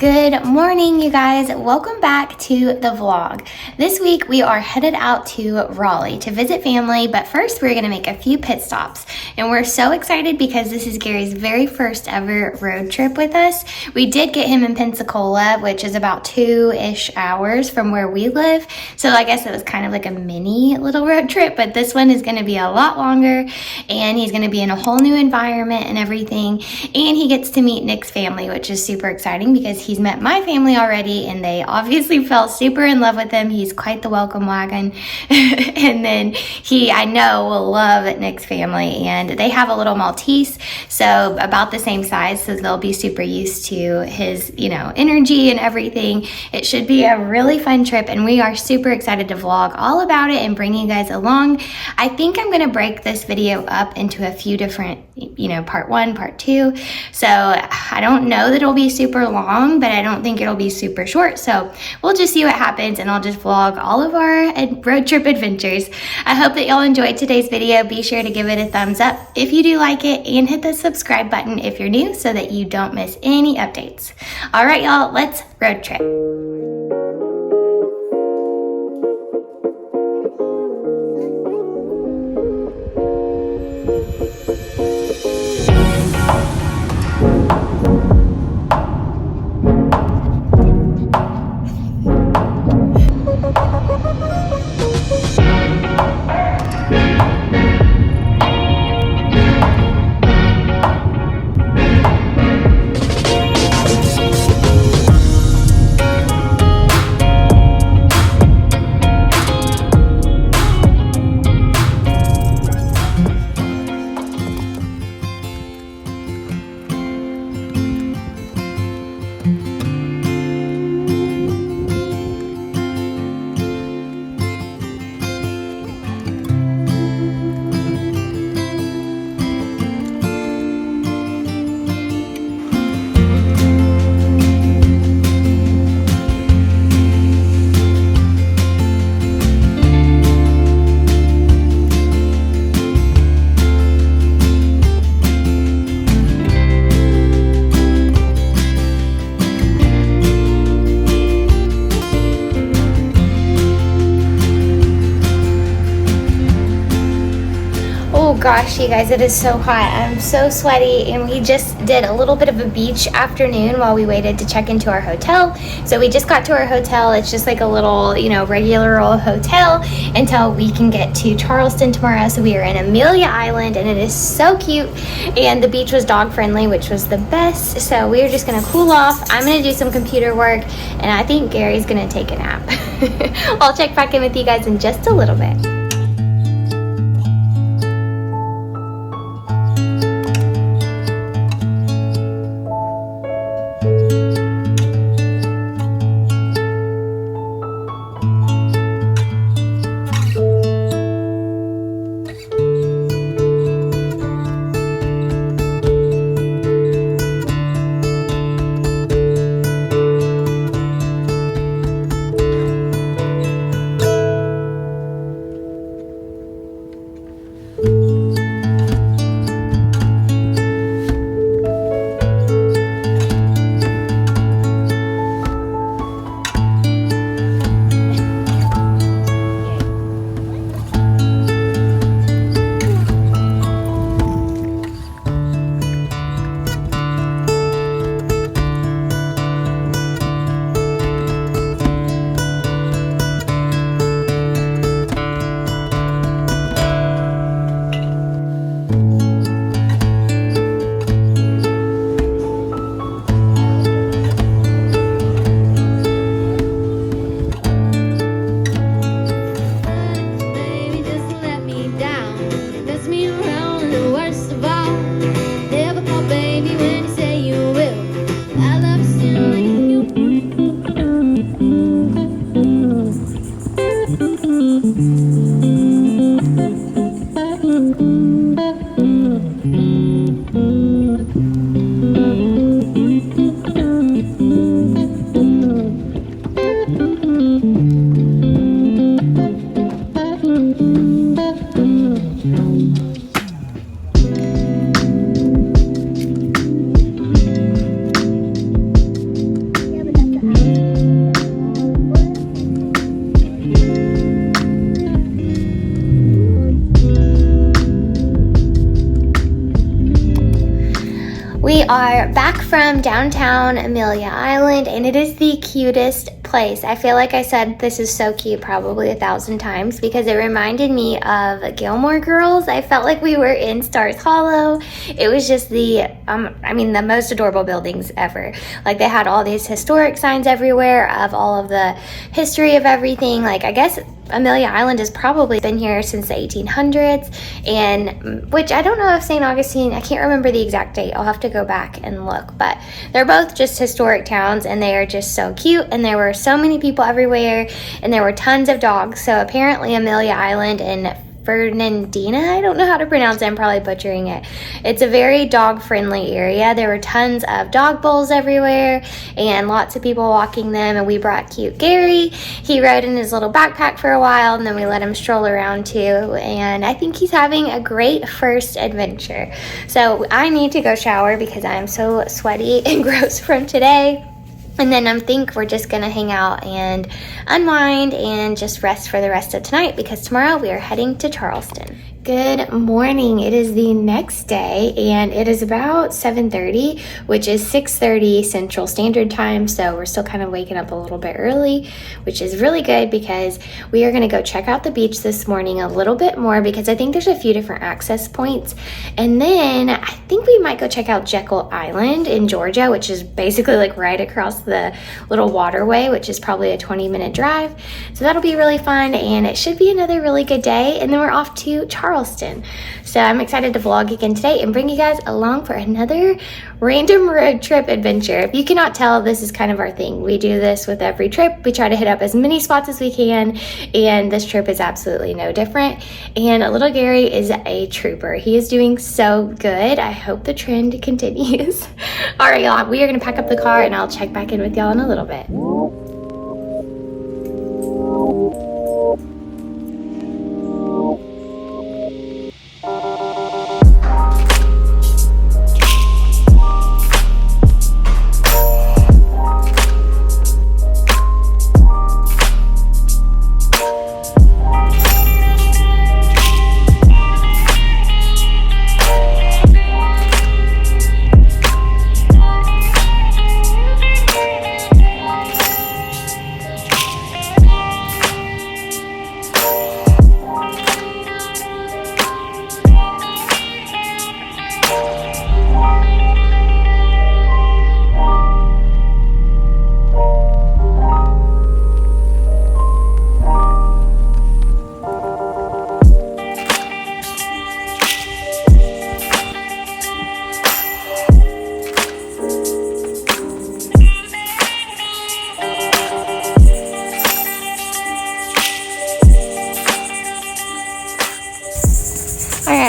Good morning, you guys. Welcome back to the vlog. This week we are headed out to Raleigh to visit family, but first we're going to make a few pit stops. And we're so excited because this is Gary's very first ever road trip with us. We did get him in Pensacola, which is about 2-ish hours from where we live. So I guess it was kind of like a mini little road trip, but this one is going to be a lot longer and he's going to be in a whole new environment and everything. And he gets to meet Nick's family, which is super exciting because he's met my family already and they obviously fell super in love with him. He's quite the welcome wagon. And then I know, will love Nick's family, and they have a little Maltese, so about the same size, so they'll be super used to his, energy and everything. It should be a really fun trip, and we are super excited to vlog all about it and bring you guys along. I think I'm going to break this video up into a few different, part 1, part 2. So I don't know that it'll be super long, but I don't think it'll be super short. So we'll just see what happens, and I'll just vlog all of our road trip adventures. I hope that y'all enjoyed today's video. Be sure to give it a thumbs up if you do like it, and hit the subscribe button if you're new so that you don't miss any updates. All right, y'all, let's road trip. Gosh, you guys, it is so hot. I'm so sweaty, and we just did a little bit of a beach afternoon while we waited to check into our hotel. So we just got to our hotel. It's just like a little, regular old hotel until we can get to Charleston tomorrow. So we are in Amelia Island, and it is so cute. And the beach was dog friendly, which was the best. So we are just gonna cool off. I'm gonna do some computer work, and I think Gary's gonna take a nap. I'll check back in with you guys in just a little bit. We are back from downtown Amelia Island, and it is the cutest place. I feel like I said this is so cute probably 1,000 times because it reminded me of Gilmore Girls. I felt like we were in Stars Hollow. It was just the most adorable buildings ever. Like, they had all these historic signs everywhere of all of the history of everything. Like, I guess Amelia Island has probably been here since the 1800s, and which I don't know if St. Augustine, I can't remember the exact date. I'll have to go back and look, but they're both just historic towns, and they are just so cute, and there were so many people everywhere, and there were tons of dogs. So apparently Amelia Island and Fernandina, I don't know how to pronounce it, I'm probably butchering it. It's a very dog-friendly area. There were tons of dog bowls everywhere and lots of people walking them, and we brought cute Gary. He rode in his little backpack for a while, and then we let him stroll around too, and I think he's having a great first adventure. So I need to go shower because I am so sweaty and gross from today. And then I think we're just gonna hang out and unwind and just rest for the rest of tonight because tomorrow we are heading to Charleston. Good morning. It is the next day and it is about 7:30, which is 6:30 Central Standard Time. So we're still kind of waking up a little bit early, which is really good because we are going to go check out the beach this morning a little bit more because I think there's a few different access points. And then I think we might go check out Jekyll Island in Georgia, which is basically like right across the little waterway, which is probably a 20-minute drive. So that'll be really fun and it should be another really good day. And then we're off to Charleston. So I'm excited to vlog again today and bring you guys along for another random road trip adventure. If you cannot tell, this is kind of our thing. We do this with every trip. We try to hit up as many spots as we can, and this trip is absolutely no different. And little Gary is a trooper. He is doing so good. I hope the trend continues. All right, y'all, we are gonna pack up the car and I'll check back in with y'all in a little bit.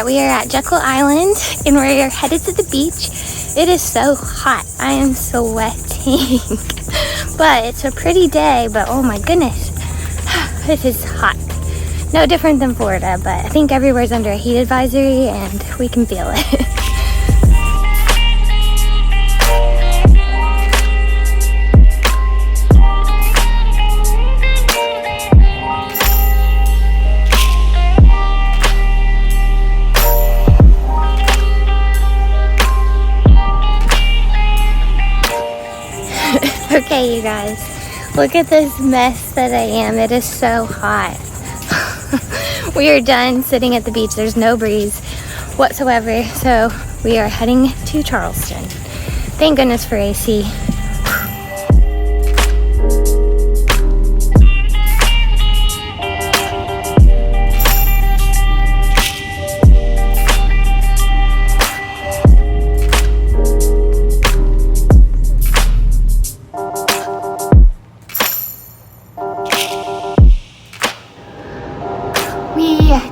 We are at Jekyll Island and we're headed to the beach. It is so hot. I am sweating. But it's a pretty day, but oh my goodness. It is hot. No different than Florida, but I think everywhere's under a heat advisory and we can feel it. Okay, you guys, look at this mess that I am. It is so hot. We are done sitting at the beach. There's no breeze whatsoever, so we are heading to Charleston. Thank goodness for AC.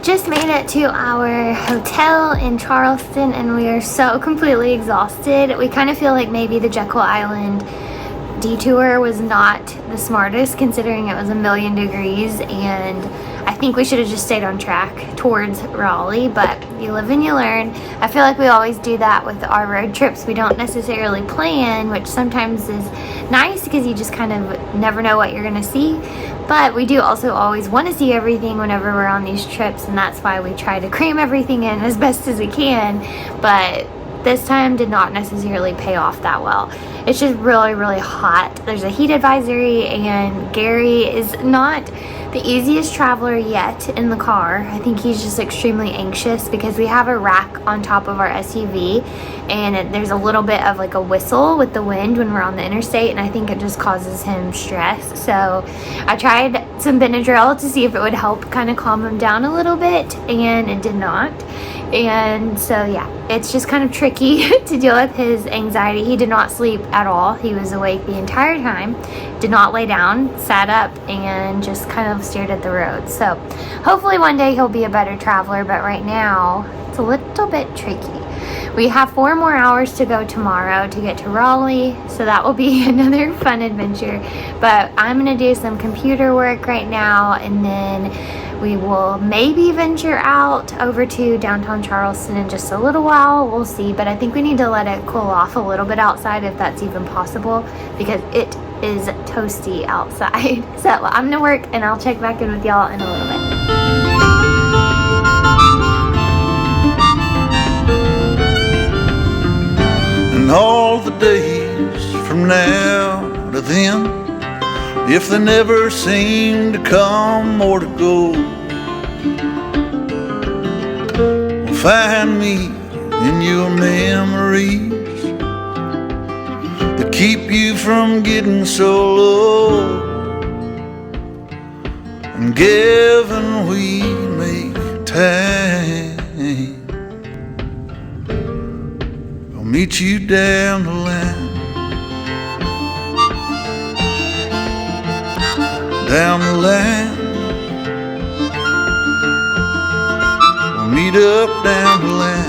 Just made it to our hotel in Charleston and we are so completely exhausted. We kind of feel like maybe the Jekyll Island detour was not the smartest considering it was 1,000,000 degrees, and I think we should have just stayed on track towards Raleigh, but you live and you learn. I feel like we always do that with our road trips. We don't necessarily plan, which sometimes is nice because you just kind of never know what you're gonna see, but we do also always want to see everything whenever we're on these trips, and that's why we try to cram everything in as best as we can. But this time did not necessarily pay off that well. It's just really, really hot. There's a heat advisory, and Gary is not the easiest traveler yet in the car. I think he's just extremely anxious because we have a rack on top of our SUV, and there's a little bit of like a whistle with the wind when we're on the interstate, and I think it just causes him stress. So I tried some Benadryl to see if it would help kind of calm him down a little bit, and it did not. And so yeah, it's just kind of tricky to deal with his anxiety. He did not sleep at all. He was awake the entire time, did not lay down, sat up, and just kind of stared at the road. So hopefully one day he'll be a better traveler, but right now it's a little bit tricky. We have 4 more hours to go tomorrow to get to Raleigh, so that will be another fun adventure. But I'm gonna do some computer work right now, and then we will maybe venture out over to downtown Charleston in just a little while. We'll see, but I think we need to let it cool off a little bit outside, if that's even possible, because it is toasty outside. So I'm gonna work, and I'll check back in with y'all in a little bit. And all the days from now to then, if they never seem to come or to go, will find me in your memories that keep you from getting so low. And given we make time, I'll meet you down the line. Down the line, we'll meet up down the line.